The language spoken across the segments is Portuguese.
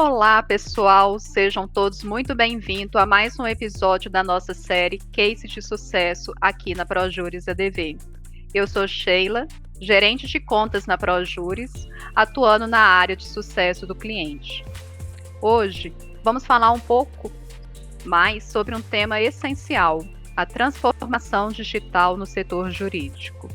Olá, pessoal, sejam todos muito bem-vindos a mais um episódio da nossa série Case de Sucesso aqui na Projuris ADV. Eu sou Sheila, gerente de contas na Projuris, atuando na área de sucesso do cliente. Hoje, vamos falar um pouco mais sobre um tema essencial, a transformação digital no setor jurídico.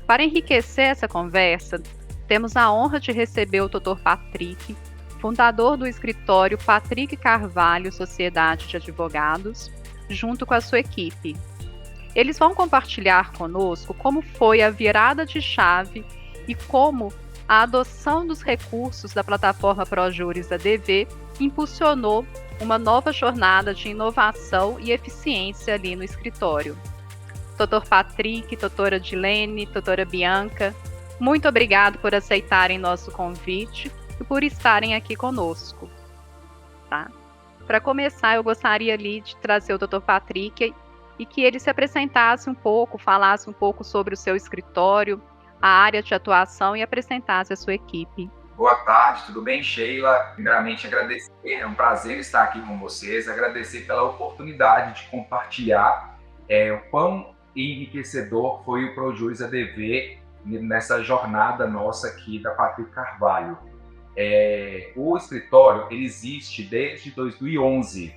Para enriquecer essa conversa, temos a honra de receber o Dr. Patrick, fundador do escritório Patrick Carvalho Sociedade de Advogados, junto com a sua equipe. Eles vão compartilhar conosco como foi a virada de chave e como a adoção dos recursos da plataforma Projuris ADV impulsionou uma nova jornada de inovação e eficiência ali no escritório. Dr. Patrick, doutora Dilene, doutora Bianca, muito obrigado por aceitarem nosso convite e por estarem aqui conosco. Tá? Para começar, eu gostaria ali de trazer o Dr. Patrick e que ele se apresentasse um pouco, falasse um pouco sobre o seu escritório, a área de atuação e apresentasse a sua equipe. Boa tarde, tudo bem, Sheila? Primeiramente, agradecer, é um prazer estar aqui com vocês, agradecer pela oportunidade de compartilhar o quão enriquecedor foi o Projuris ADV nessa jornada nossa aqui da Patrick Carvalho. O escritório ele existe desde 2011.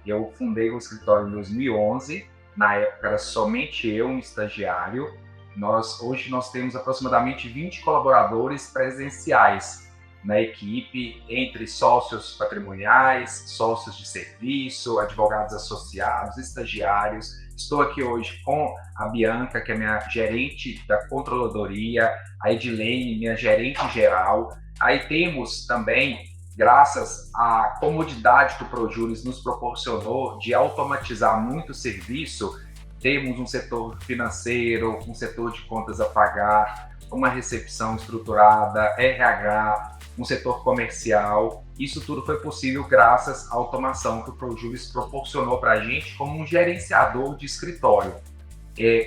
Eu fundei o escritório em 2011. Na época era somente eu, um estagiário. Hoje nós temos aproximadamente 20 colaboradores presenciais na equipe, entre sócios patrimoniais, sócios de serviço, advogados associados, estagiários. Estou aqui hoje com a Bianca, que é minha gerente da controladoria, a Edilene, minha gerente geral. Aí temos também, graças à comodidade que o Projuris nos proporcionou de automatizar muito o serviço, temos um setor financeiro, um setor de contas a pagar, uma recepção estruturada, RH, um setor comercial. Isso tudo foi possível graças à automação que o Projuris proporcionou para a gente como um gerenciador de escritório.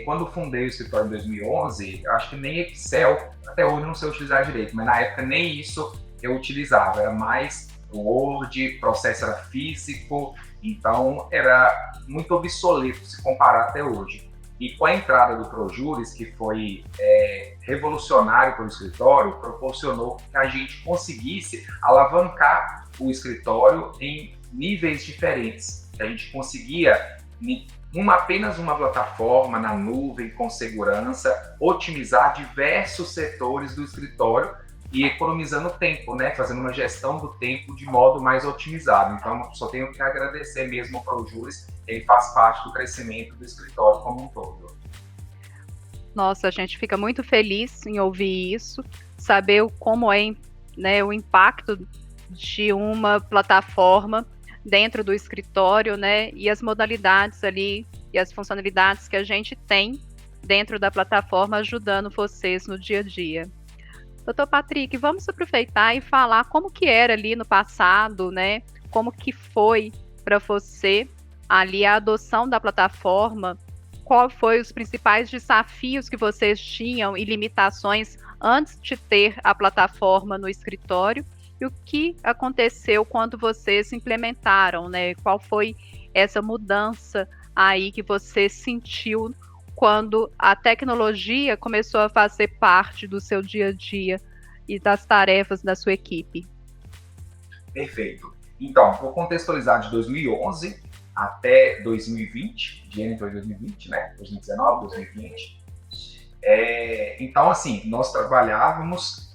Quando fundei o escritório em 2011, acho que nem Excel, até hoje não sei utilizar direito, mas na época nem isso eu utilizava, era mais Word, processo era físico, então era muito obsoleto se comparar até hoje. E com a entrada do Projuris, que foi revolucionário para o escritório, proporcionou que a gente conseguisse alavancar o escritório em níveis diferentes. A gente conseguia, apenas uma plataforma na nuvem, com segurança, otimizar diversos setores do escritório e economizando tempo, né? Fazendo uma gestão do tempo de modo mais otimizado. Então, só tenho que agradecer mesmo ao Projuris, ele faz parte do crescimento do escritório como um todo. Nossa, a gente fica muito feliz em ouvir isso, saber como é, né, o impacto de uma plataforma dentro do escritório, né, e as modalidades ali e as funcionalidades que a gente tem dentro da plataforma ajudando vocês no dia a dia. Doutor Patrick, vamos aproveitar e falar como que era ali no passado, né? Como que foi para você ali a adoção da plataforma, qual foi os principais desafios que vocês tinham e limitações antes de ter a plataforma no escritório e o que aconteceu quando vocês implementaram, né? Qual foi essa mudança aí que você sentiu quando a tecnologia começou a fazer parte do seu dia a dia e das tarefas da sua equipe? Perfeito. Então, vou contextualizar de 2011 até 2020, de entre 2020, né? 2019, 2020. Então, assim, nós trabalhávamos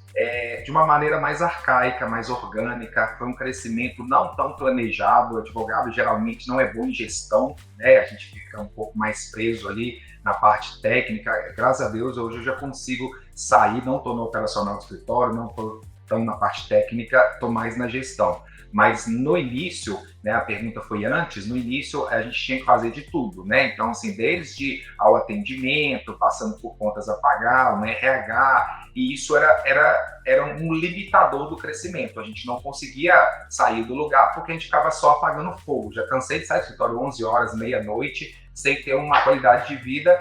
de uma maneira mais arcaica, mais orgânica, foi um crescimento não tão planejado. O advogado geralmente não é bom em gestão, né? A gente fica um pouco mais preso ali na parte técnica. Graças a Deus, hoje eu já consigo sair, não estou no operacional do escritório, não estou tão na parte técnica, estou mais na gestão. Mas no início, né, a pergunta foi antes, no início a gente tinha que fazer de tudo, né? Então, assim, desde ao atendimento, passando por contas a pagar, um RH, e isso era um limitador do crescimento. A gente não conseguia sair do lugar porque a gente ficava só apagando fogo. Já cansei de sair do escritório 11 horas, meia-noite, sem ter uma qualidade de vida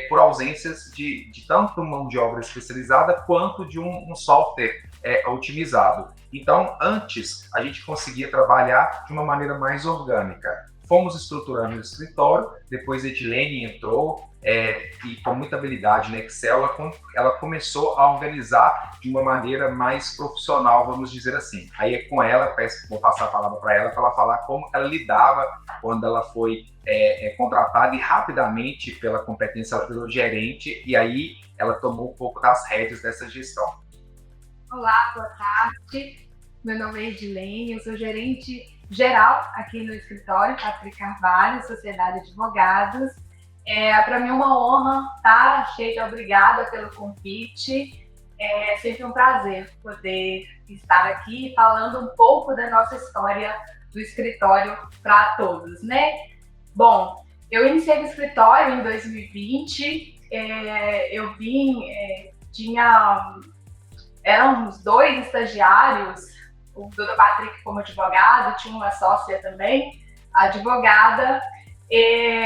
por ausências de tanto mão de obra especializada quanto de um software otimizado. Então, antes, a gente conseguia trabalhar de uma maneira mais orgânica. Fomos estruturando o escritório, depois a Edilene entrou e com muita habilidade no Excel, ela começou a organizar de uma maneira mais profissional, vamos dizer assim. Aí é com ela, vou passar a palavra para ela falar como ela lidava quando ela foi contratada e rapidamente pela competência pelo gerente, e aí ela tomou um pouco das rédeas dessa gestão. Olá, boa tarde. Meu nome é Edilene, eu sou gerente geral aqui no escritório Patrick Carvalho, Sociedade de Advogados. Para mim é uma honra, tá? Sheila, obrigada pelo convite. É sempre um prazer poder estar aqui falando um pouco da nossa história do escritório para todos, né? Bom, eu iniciei o escritório em 2020. Eu vim, éramos 2 estagiários, o Dr. Patrick como advogado, tinha uma sócia também, advogada.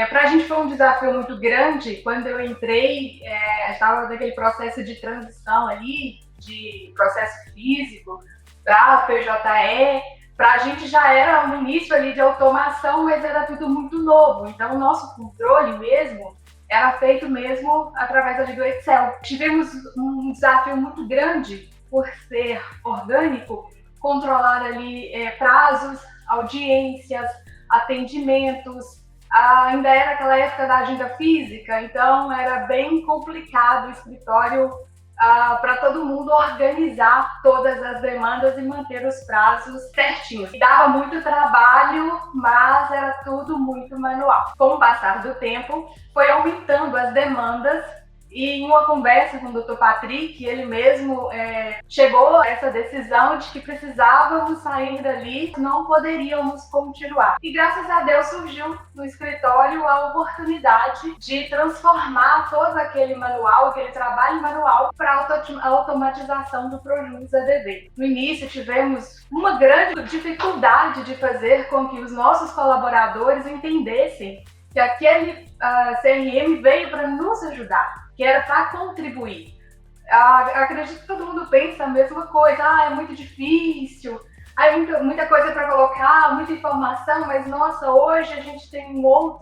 Para a gente foi um desafio muito grande. Quando eu entrei, estava naquele processo de transição ali, de processo físico para PJE. Para a gente já era um início ali de automação, mas era tudo muito novo. Então, o nosso controle mesmo era feito mesmo através ali do Excel. Tivemos um desafio muito grande por ser orgânico, controlar ali prazos, audiências, atendimentos. Ainda era aquela época da agenda física, então era bem complicado o escritório para todo mundo organizar todas as demandas e manter os prazos certinhos. Dava muito trabalho, mas era tudo muito manual. Com o passar do tempo, foi aumentando as demandas. E em uma conversa com o Dr. Patrick, ele mesmo chegou a essa decisão de que precisávamos sair dali, não poderíamos continuar. E graças a Deus surgiu no escritório a oportunidade de transformar todo aquele manual, aquele trabalho manual, para a automatização do Projuris ADV. No início tivemos uma grande dificuldade de fazer com que os nossos colaboradores entendessem que aquele CRM veio para nos ajudar, que era para contribuir. Acredito que todo mundo pensa a mesma coisa. É muito difícil, muita coisa para colocar, muita informação, mas nossa, hoje a gente tem uma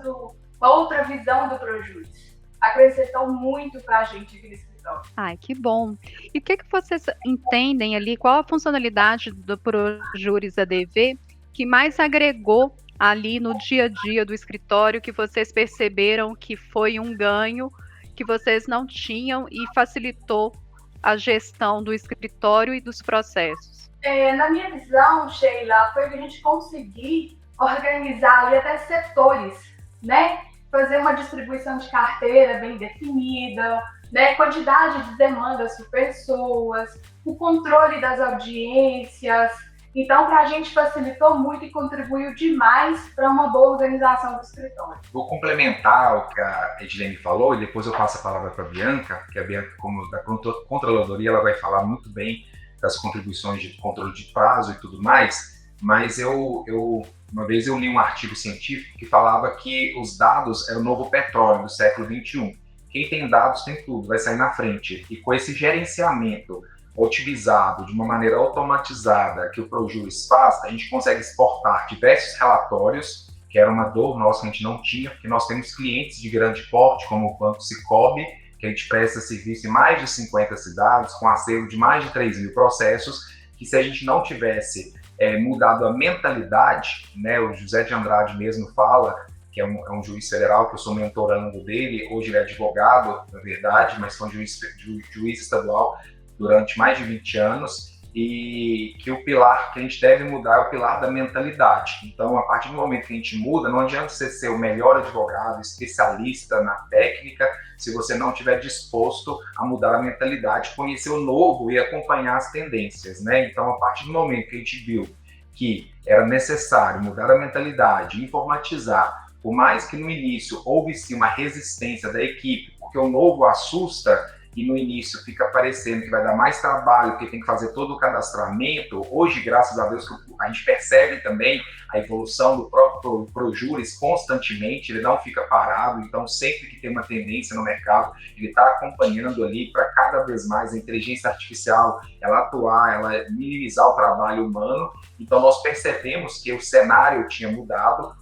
outra visão do Projuris. Acrescentou muito para a gente aqui no escritório. Ai, que bom. E o que vocês entendem ali, qual a funcionalidade do Projuris ADV que mais agregou ali no dia a dia do escritório, que vocês perceberam que foi um ganho que vocês não tinham e facilitou a gestão do escritório e dos processos? Na minha visão, Sheila, foi que a gente conseguir organizar ali até setores, né? Fazer uma distribuição de carteira bem definida, né? Quantidade de demandas por pessoas, o controle das audiências. Então, para a gente facilitou muito e contribuiu demais para uma boa organização do escritório. Vou complementar o que a Edilene falou e depois eu passo a palavra para a Bianca, que a Bianca, como da controladoria, ela vai falar muito bem das contribuições de controle de prazo e tudo mais, mas uma vez eu li um artigo científico que falava que os dados é o novo petróleo do século XXI. Quem tem dados tem tudo, vai sair na frente. E com esse gerenciamento otimizado, de uma maneira automatizada que o Projuris faz, a gente consegue exportar diversos relatórios, que era uma dor nossa que a gente não tinha, porque nós temos clientes de grande porte, como o Banco Sicoob, que a gente presta serviço em mais de 50 cidades, com acervo de mais de 3.000 processos, que se a gente não tivesse mudado a mentalidade, né, o José de Andrade mesmo fala, que é um juiz federal, que eu sou mentorando dele, hoje ele é advogado, na verdade, mas foi juiz estadual, durante mais de 20 anos, e que o pilar que a gente deve mudar é o pilar da mentalidade. Então, a partir do momento que a gente muda, não adianta você ser o melhor advogado, especialista na técnica, se você não estiver disposto a mudar a mentalidade, conhecer o novo e acompanhar as tendências, né? Então, a partir do momento que a gente viu que era necessário mudar a mentalidade, informatizar, por mais que no início houve sim uma resistência da equipe, porque o novo assusta, e no início fica parecendo que vai dar mais trabalho, porque tem que fazer todo o cadastramento, hoje, graças a Deus, a gente percebe também a evolução do próprio ProJuris constantemente, ele não fica parado, então sempre que tem uma tendência no mercado, ele está acompanhando ali para cada vez mais a inteligência artificial, ela atuar, ela minimizar o trabalho humano. Então nós percebemos que o cenário tinha mudado,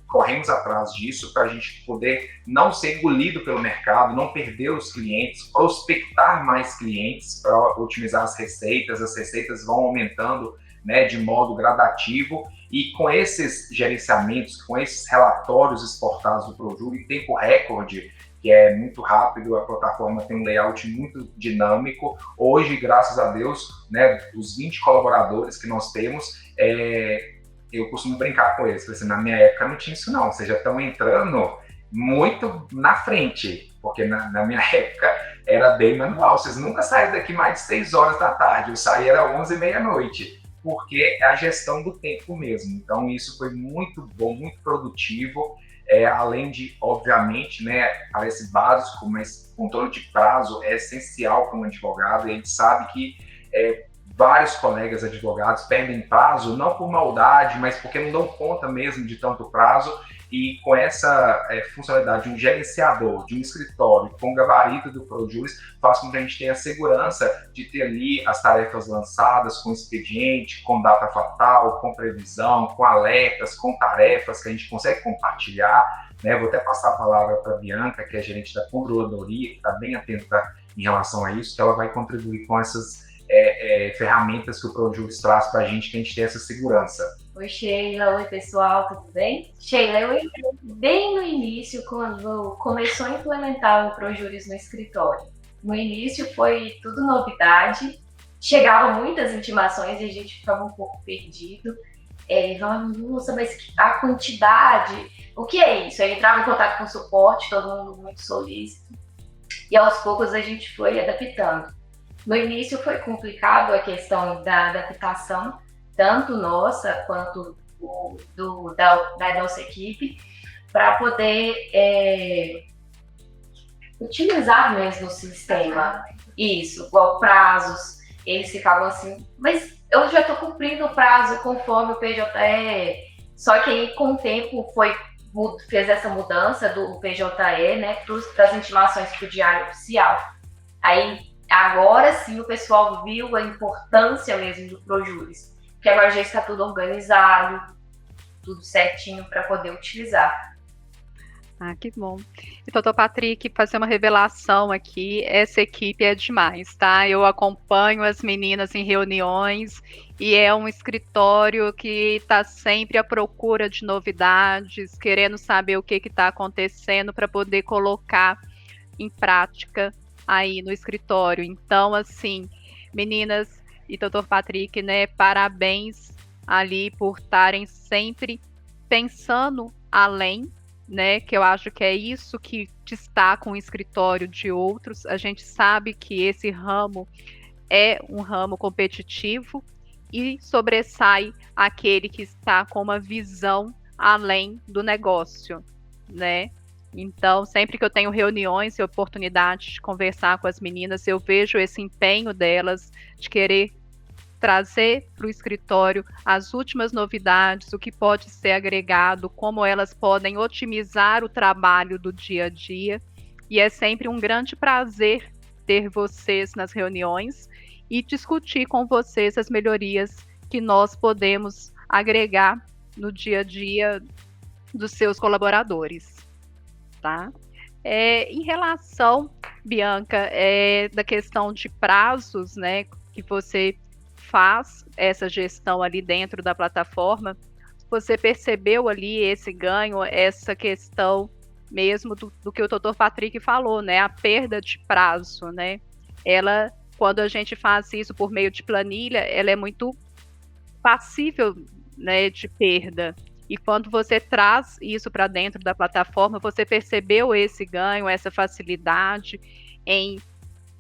corremos atrás disso para a gente poder não ser engolido pelo mercado, não perder os clientes, prospectar mais clientes para otimizar as receitas vão aumentando, né, de modo gradativo, e com esses gerenciamentos, com esses relatórios exportados do ProJuris em tempo recorde, que é muito rápido, a plataforma tem um layout muito dinâmico. Hoje, graças a Deus, né, os 20 colaboradores que nós temos, eu costumo brincar com eles, assim, na minha época não tinha isso não, vocês já estão entrando muito na frente, porque na minha época era bem manual, vocês nunca saíram daqui mais de 6 horas da tarde, eu saí era 11 e meia-noite, porque é a gestão do tempo mesmo. Então isso foi muito bom, muito produtivo, além de, obviamente, né, parece básico, mas controle de prazo é essencial para um advogado, e a gente sabe que vários colegas advogados perdem prazo, não por maldade, mas porque não dão conta mesmo de tanto prazo, e com essa funcionalidade de um gerenciador, de um escritório, com o gabarito do ProJuris, faz com que a gente tenha a segurança de ter ali as tarefas lançadas com expediente, com data fatal, com previsão, com alertas, com tarefas que a gente consegue compartilhar, né? Vou até passar a palavra para a Bianca, que é gerente da controladoria, que está bem atenta em relação a isso, que ela vai contribuir com essas ferramentas que o ProJuris traz para a gente ter essa segurança. Oi, Sheila. Oi, pessoal, tudo bem? Sheila, eu entrei bem no início, quando começou a implementar o ProJuris no escritório. No início foi tudo novidade, chegavam muitas intimações e a gente ficava um pouco perdido. Nossa, mas a quantidade, o que é isso? Eu entrava em contato com o suporte, todo mundo muito solícito, e aos poucos a gente foi adaptando. No início foi complicado a questão da adaptação, tanto nossa quanto da nossa equipe, para poder utilizar mesmo o sistema. Isso, igual prazos, eles ficavam assim, mas eu já estou cumprindo o prazo conforme o PJE, só que aí com o tempo fez essa mudança do PJE, né, para as intimações para o diário oficial. Aí agora sim o pessoal viu a importância mesmo do ProJuris, que agora já está tudo organizado, tudo certinho para poder utilizar. Ah, que bom. E doutor Patrick, fazer uma revelação aqui, essa equipe é demais, tá? Eu acompanho as meninas em reuniões e é um escritório que está sempre à procura de novidades, querendo saber o que está acontecendo para poder colocar em prática aí no escritório. Então, assim, meninas e doutor Patrick, né, parabéns ali por estarem sempre pensando além, né, que eu acho que é isso que destaca um escritório de outros. A gente sabe que esse ramo é um ramo competitivo e sobressai aquele que está com uma visão além do negócio, né? Então, sempre que eu tenho reuniões e oportunidade de conversar com as meninas, eu vejo esse empenho delas de querer trazer para o escritório as últimas novidades, o que pode ser agregado, como elas podem otimizar o trabalho do dia a dia. E é sempre um grande prazer ter vocês nas reuniões e discutir com vocês as melhorias que nós podemos agregar no dia a dia dos seus colaboradores. Tá? Em relação, Bianca, da questão de prazos, né, que você faz essa gestão ali dentro da plataforma, você percebeu ali esse ganho, essa questão mesmo do que o doutor Patrick falou, né, a perda de prazo, né? Ela, quando a gente faz isso por meio de planilha, ela é muito passível, né, de perda. E quando você traz isso para dentro da plataforma, você percebeu esse ganho, essa facilidade em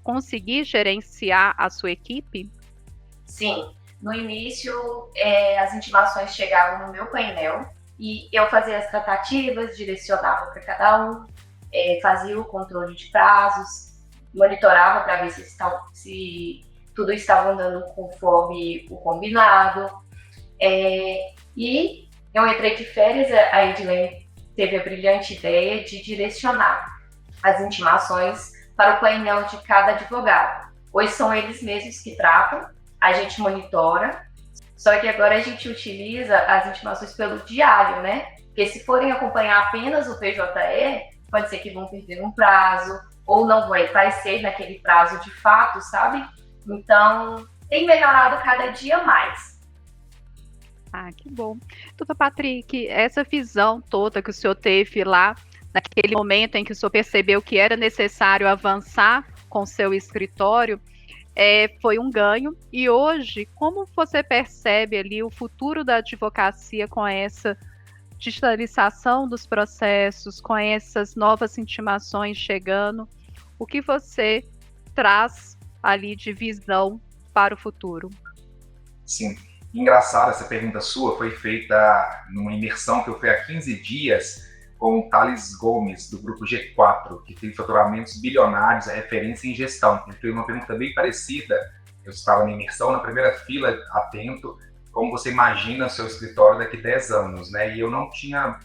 conseguir gerenciar a sua equipe? Sim, no início as intimações chegavam no meu painel e eu fazia as tratativas, direcionava para cada um, fazia o controle de prazos, monitorava para ver se tudo estava andando conforme o combinado. E eu entrei de férias, a Edilene teve a brilhante ideia de direcionar as intimações para o painel de cada advogado. Hoje são eles mesmos que tratam, a gente monitora, só que agora a gente utiliza as intimações pelo diário, né? Porque se forem acompanhar apenas o PJE, pode ser que vão perder um prazo, ou não vai ser naquele prazo de fato, sabe? Então, tem melhorado cada dia mais. Que bom. Doutor Patrick, essa visão toda que o senhor teve lá, naquele momento em que o senhor percebeu que era necessário avançar com o seu escritório, foi um ganho. E hoje, como você percebe ali o futuro da advocacia com essa digitalização dos processos, com essas novas intimações chegando? O que você traz ali de visão para o futuro? Sim. Engraçado, essa pergunta sua foi feita numa imersão que eu fui há 15 dias com o Thales Gomes, do grupo G4, que tem faturamentos bilionários, é referência em gestão. Ele fez uma pergunta bem parecida. Eu estava na imersão, na primeira fila, atento, como você imagina o seu escritório daqui a 10 anos, né? E eu não tinha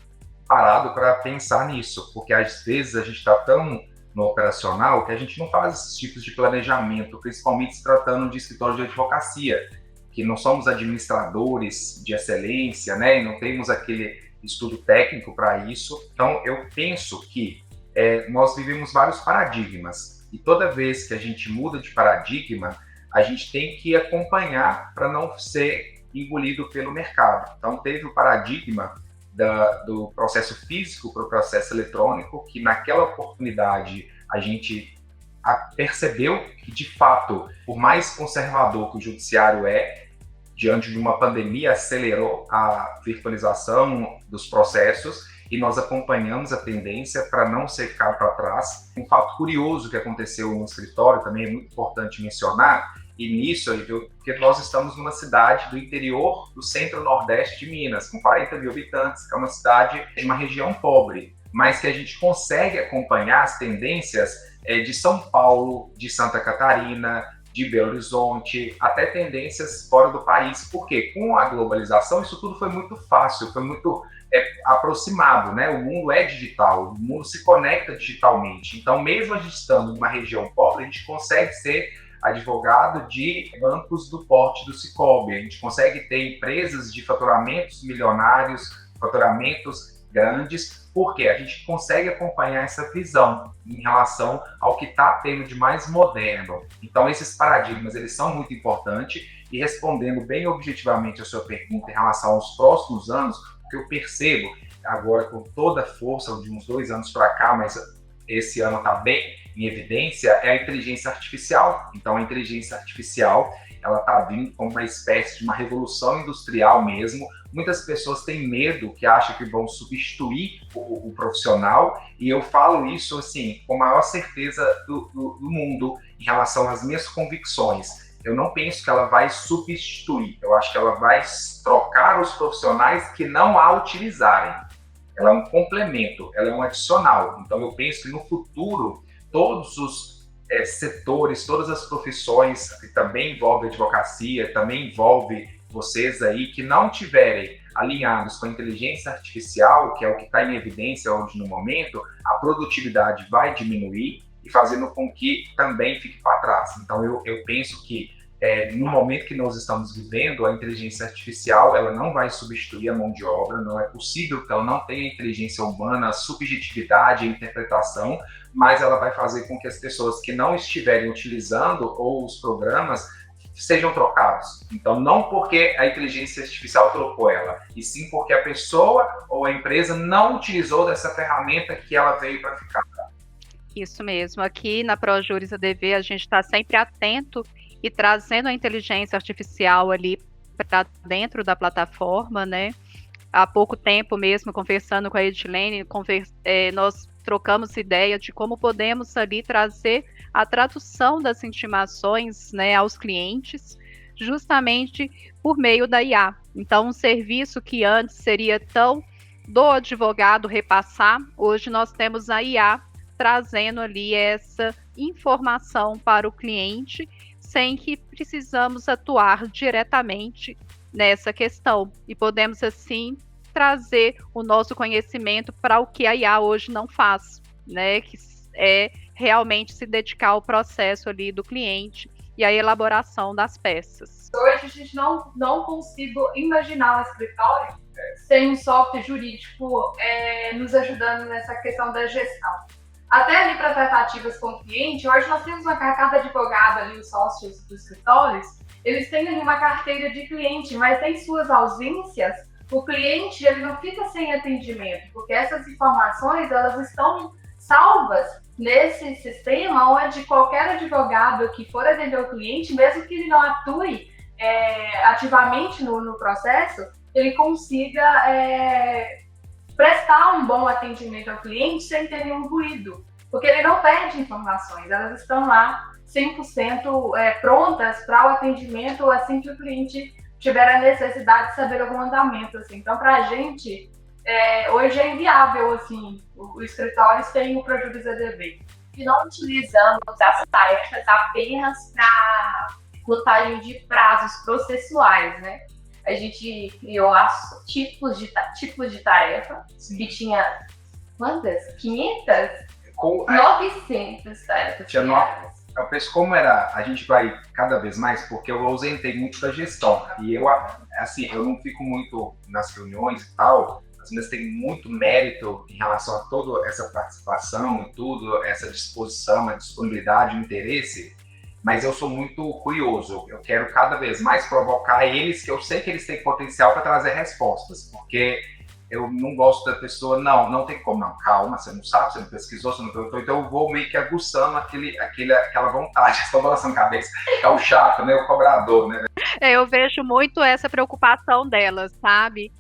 parado para pensar nisso, porque às vezes a gente está tão no operacional que a gente não faz esses tipos de planejamento, principalmente se tratando de escritório de advocacia, que não somos administradores de excelência, né? E não temos aquele estudo técnico para isso. Então, eu penso que nós vivemos vários paradigmas, e toda vez que a gente muda de paradigma, a gente tem que acompanhar para não ser engolido pelo mercado. Então, teve o paradigma do processo físico para o processo eletrônico, que naquela oportunidade a gente percebeu que, de fato, por mais conservador que o judiciário diante de uma pandemia, acelerou a virtualização dos processos e nós acompanhamos a tendência para não ficar para trás. Um fato curioso que aconteceu no escritório, também é muito importante mencionar, e nisso, porque nós estamos numa cidade do interior do centro-nordeste de Minas, com 40 mil habitantes, que é uma cidade de uma região pobre, mas que a gente consegue acompanhar as tendências de São Paulo, de Santa Catarina, de Belo Horizonte, até tendências fora do país, porque com a globalização isso tudo foi muito fácil, foi muito aproximado, né? O mundo é digital, o mundo se conecta digitalmente, então mesmo a gente estando numa região pobre, a gente consegue ser advogado de bancos do porte do Sicoob, a gente consegue ter empresas de faturamentos milionários, faturamentos grandes, porque a gente consegue acompanhar essa visão em relação ao que está tendo de mais moderno. Então, esses paradigmas, eles são muito importantes, e respondendo bem objetivamente a sua pergunta em relação aos próximos anos, o que eu percebo agora com toda a força, de uns 2 anos para cá, mas esse ano está bem em evidência, é a inteligência artificial. Então, a inteligência artificial, ela está vindo como uma espécie de uma revolução industrial mesmo. Muitas pessoas têm medo, que acham que vão substituir o profissional, e eu falo isso assim com a maior certeza do mundo em relação às minhas convicções. Eu não penso que ela vai substituir, eu acho que ela vai trocar os profissionais que não a utilizarem. Ela é um complemento, ela é um adicional. Então eu penso que no futuro todos os setores, todas as profissões que também envolvem advocacia, também envolve vocês aí, que não tiverem alinhados com a inteligência artificial, que é o que está em evidência hoje no momento, a produtividade vai diminuir e fazendo com que também fique para trás. Então eu penso que no momento que nós estamos vivendo, a inteligência artificial ela não vai substituir a mão de obra, não é possível que ela não tenha inteligência humana, a subjetividade, a interpretação, mas ela vai fazer com que as pessoas que não estiverem utilizando ou os programas sejam trocados. Então, não porque a inteligência artificial trocou ela, e sim porque a pessoa ou a empresa não utilizou dessa ferramenta que ela veio para ficar. Isso mesmo. Aqui na ProJuris ADV, a gente está sempre atento e trazendo a inteligência artificial ali para dentro da plataforma, né? Há pouco tempo mesmo, conversando com a Edilene, nós trocamos ideia de como podemos ali trazer a tradução das intimações, né, aos clientes, justamente por meio da IA. Então, um serviço que antes seria tão do advogado repassar, hoje nós temos a IA trazendo ali essa informação para o cliente sem que precisamos atuar diretamente nessa questão. E podemos, assim, trazer o nosso conhecimento para o que a IA hoje não faz, né? Que é realmente se dedicar ao processo ali do cliente e à elaboração das peças. Hoje a gente não consigo imaginar um escritório sem um software jurídico nos ajudando nessa questão da gestão. Até ali para tratativas com o cliente, hoje nós temos cada advogado ali, os sócios dos escritórios, eles têm ali uma carteira de cliente, mas em suas ausências, o cliente ele não fica sem atendimento, porque essas informações elas estão salvas nesse sistema onde qualquer advogado que for atender o cliente, mesmo que ele não atue ativamente no processo, ele consiga prestar um bom atendimento ao cliente sem ter nenhum ruído, porque ele não perde informações, elas estão lá 100% prontas para o atendimento assim que o cliente tiver a necessidade de saber algum andamento. Assim. Então, para a gente, hoje é inviável assim, o escritório sem o Projuris EDV. E não utilizamos as tarefas apenas para contagem de prazos processuais, né? A gente criou tipos de tarefa, Sim. que tinha quantas? 500? 900 tarefas. Eu penso como era, a gente vai cada vez mais, porque eu ausentei muito da gestão. E eu não fico muito nas reuniões e tal, as meninas têm muito mérito em relação a toda essa participação e tudo, essa disposição, a disponibilidade, o interesse. Mas eu sou muito curioso, eu quero cada vez mais provocar eles, que eu sei que eles têm potencial para trazer respostas, porque eu não gosto da pessoa, não tem como, não, calma, você não sabe, você não pesquisou, você não perguntou, então eu vou meio que aguçando aquela vontade, estou balançando a cabeça, é o chato, né, o cobrador, né. Eu vejo muito essa preocupação delas, sabe?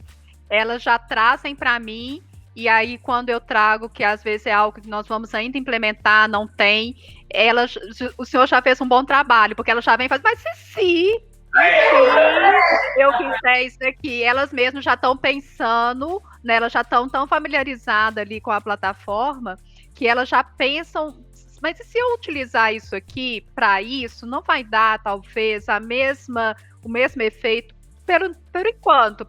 Elas já trazem para mim, e aí quando eu trago, que às vezes é algo que nós vamos ainda implementar, não tem, o senhor já fez um bom trabalho, porque ela já vem e faz, mas se eu fizer isso aqui, elas mesmas já estão pensando, né, elas já estão tão familiarizadas ali com a plataforma, que elas já pensam, mas e se eu utilizar isso aqui para isso, não vai dar talvez o mesmo efeito por enquanto.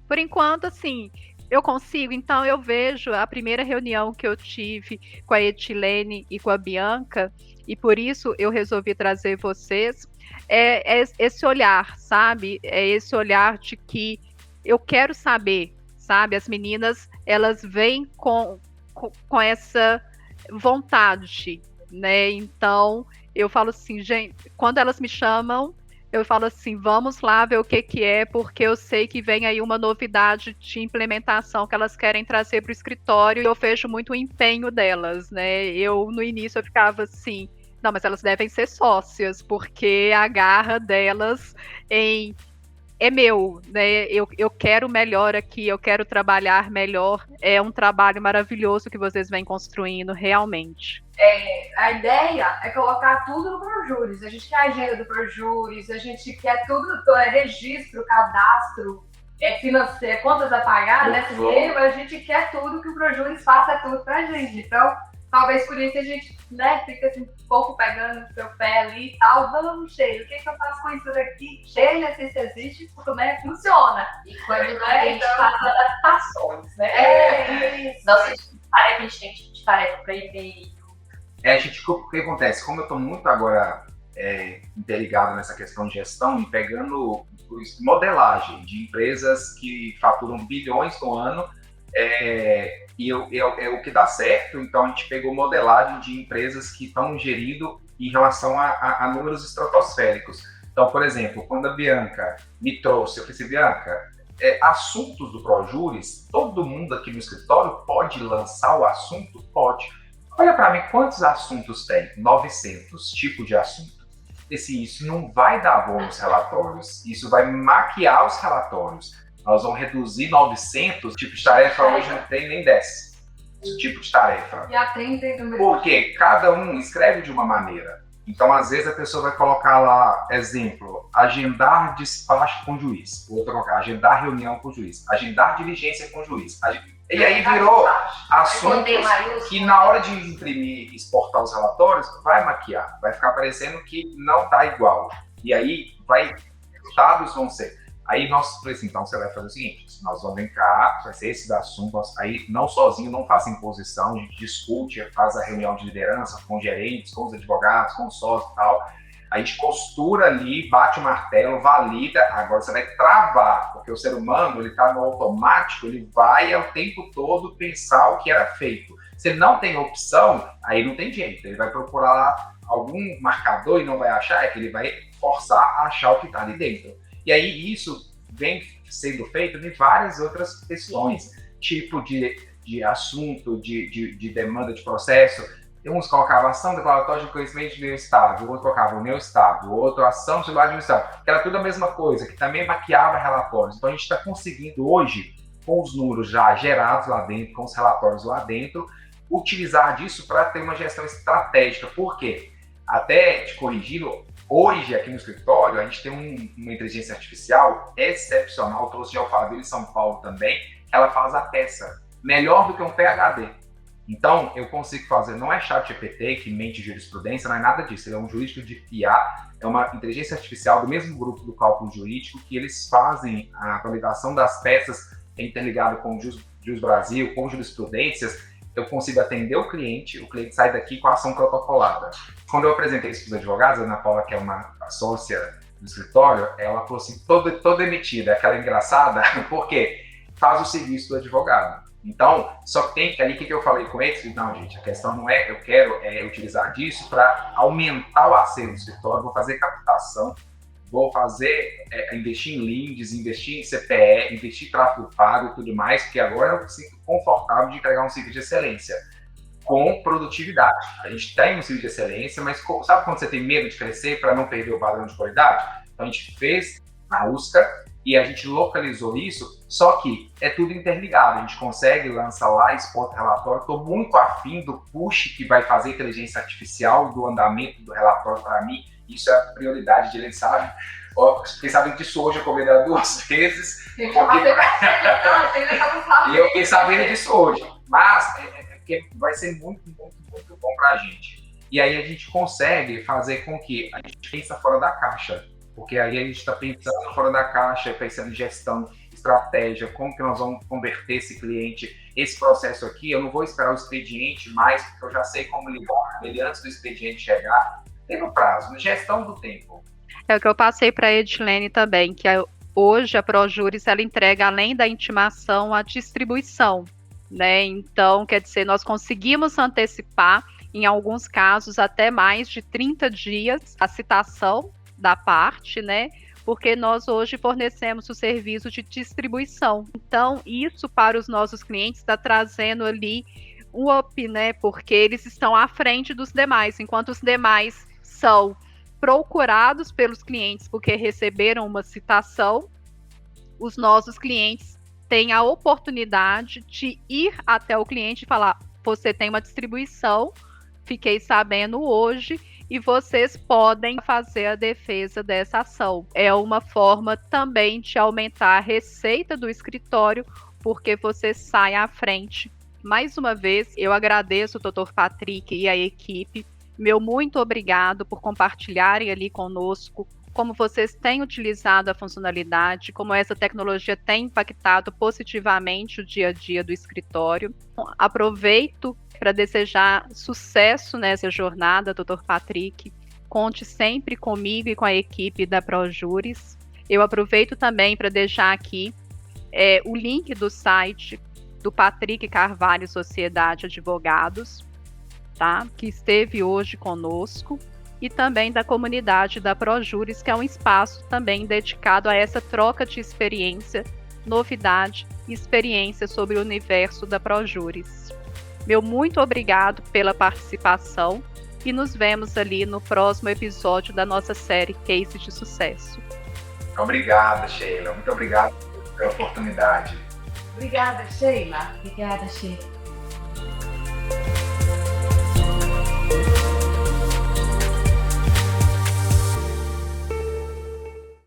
Por enquanto, assim, eu consigo. Então, eu vejo a primeira reunião que eu tive com a Etilene e com a Bianca, e por isso eu resolvi trazer vocês, é esse olhar, sabe? É esse olhar de que eu quero saber, sabe? As meninas, elas vêm com essa vontade, né? Então, eu falo assim, gente, quando elas me chamam, eu falo assim, vamos lá ver o que é, porque eu sei que vem aí uma novidade de implementação que elas querem trazer para o escritório, e eu vejo muito o empenho delas, né? No início eu ficava assim, não, mas elas devem ser sócias, porque a garra delas é meu, né? Eu quero melhor aqui, eu quero trabalhar melhor. É um trabalho maravilhoso que vocês vêm construindo, realmente. A ideia é colocar tudo no Projuris. A gente quer a agenda do Projuris, a gente quer tudo, registro, cadastro, financeiro, contas a pagar, né? Sistema, a gente quer tudo, que o Projuris faça tudo pra gente. Então, talvez por isso a gente, né, fica assim, um pouco pegando no seu pé ali e tal. Vamos, Sheila, o que eu faço com isso daqui? Sheila, se isso existe, né, funciona. E quando a gente faz adaptações, né? Isso. Nossa, a gente tem tipo de tarefa para e-mail. O que acontece? Como eu estou muito agora interligado nessa questão de gestão e pegando modelagem de empresas que faturam bilhões no ano, e o que dá certo, então a gente pegou modelagem de empresas que estão gerindo em relação a números estratosféricos. Então, por exemplo, quando a Bianca me trouxe, eu falei assim, Bianca, assuntos do Projuris, todo mundo aqui no escritório pode lançar o assunto? Pode. Olha para mim, quantos assuntos tem? 900 tipos de assunto. Isso não vai dar bom nos relatórios, isso vai maquiar os relatórios. Nós vamos reduzir 900 tipos de tarefa, hoje não tem nem 10 tipos de tarefa. E atendem do mesmo. Porque cada um escreve de uma maneira. Então, às vezes, a pessoa vai colocar lá, exemplo, agendar despacho com o juiz. Outra colocar, agendar reunião com o juiz. Agendar diligência com o juiz. E aí virou assunto que na hora de imprimir e exportar os relatórios, vai maquiar, vai ficar parecendo que não está igual. E aí resultados vão ser. Aí nós falamos assim, então você vai fazer o seguinte, nós vamos vir cá, vai ser esse assunto, aí não sozinho, não faça imposição, a gente discute, faz a reunião de liderança com gerentes, com os advogados, com os sócios e tal, a gente costura ali, bate o martelo, valida, agora você vai travar, porque o ser humano, ele está no automático, ele vai ao tempo todo pensar o que era feito. Se ele não tem opção, aí não tem jeito, ele vai procurar lá algum marcador e não vai achar, é que ele vai forçar a achar o que está ali dentro. E aí isso vem sendo feito em várias outras questões, tipo de assunto, de demanda de processo. Uns colocavam ação declaratória de conhecimento de meio estável, o outro colocava o meu estável, o outro ação de administração, que era tudo a mesma coisa, que também maquiava relatórios. Então a gente está conseguindo hoje, com os números já gerados lá dentro, com os relatórios lá dentro, utilizar disso para ter uma gestão estratégica. Por quê? Até te corrigindo, hoje, aqui no escritório, a gente tem uma inteligência artificial excepcional, trouxe de Alphaville, São Paulo também, ela faz a peça, melhor do que um PhD. Então, eu consigo fazer, não é ChatGPT que mente jurisprudência, não é nada disso, ele é um jurídico de IA, é uma inteligência artificial do mesmo grupo do cálculo jurídico, que eles fazem a validação das peças interligado com o Jus Brasil, com jurisprudências. Eu consigo atender o cliente sai daqui com a ação protocolada. Quando eu apresentei isso para os advogados, a Ana Paula, que é uma sócia do escritório, ela falou assim, toda emitida, aquela engraçada, porque faz o serviço do advogado. Então, só que tem que ali, o que eu falei com eles? Não, gente, a questão não é, eu quero utilizar disso para aumentar o acervo do escritório, vou fazer captação, vou investir em leads, investir em CPE, investir em tráfego pago e tudo mais, porque agora eu me sinto confortável de entregar um ciclo de excelência com produtividade. A gente tem um ciclo de excelência, mas sabe quando você tem medo de crescer para não perder o padrão de qualidade? Então a gente fez a USCA e a gente localizou isso, só que é tudo interligado, a gente consegue lançar lá, exporta relatório. Estou muito afim do push que vai fazer inteligência artificial, do andamento do relatório para mim. Isso é a prioridade dele, sabe? Fiquei sabendo disso hoje, eu combinei 2 vezes. E eu fiquei sabendo disso hoje. Mas porque vai ser muito, muito, muito bom para a gente. E aí a gente consegue fazer com que a gente pense fora da caixa. Porque aí a gente está pensando fora da caixa, pensando em gestão, estratégia, como que nós vamos converter esse cliente. Esse processo aqui, eu não vou esperar o expediente mais, porque eu já sei como lidar com ele antes do expediente chegar. Tem no prazo, na gestão do tempo. É o que eu passei para a Edilene também, que hoje a ProJuris, ela entrega, além da intimação, a distribuição, né? Então, quer dizer, nós conseguimos antecipar, em alguns casos, até mais de 30 dias, a citação da parte, né? Porque nós hoje fornecemos o serviço de distribuição. Então, isso para os nossos clientes está trazendo ali um up, né? Porque eles estão à frente dos demais, enquanto os demais são procurados pelos clientes porque receberam uma citação, os nossos clientes têm a oportunidade de ir até o cliente e falar: você tem uma distribuição, fiquei sabendo hoje, e vocês podem fazer a defesa dessa ação. É uma forma também de aumentar a receita do escritório, porque você sai à frente. Mais uma vez, eu agradeço o Dr. Patrick e a equipe. Meu muito obrigado por compartilharem ali conosco como vocês têm utilizado a funcionalidade, como essa tecnologia tem impactado positivamente o dia a dia do escritório. Aproveito para desejar sucesso nessa jornada, Dr. Patrick. Conte sempre comigo e com a equipe da ProJuris. Eu aproveito também para deixar aqui o link do site do Patrick Carvalho Sociedade Advogados, tá? Que esteve hoje conosco, e também da comunidade da ProJuris, que é um espaço também dedicado a essa troca de experiência, novidade e experiência sobre o universo da ProJuris. Meu muito obrigado pela participação e nos vemos ali no próximo episódio da nossa série Case de Sucesso. Obrigada, Sheila. Muito obrigado pela oportunidade. Obrigada, Sheila. Obrigada, Sheila.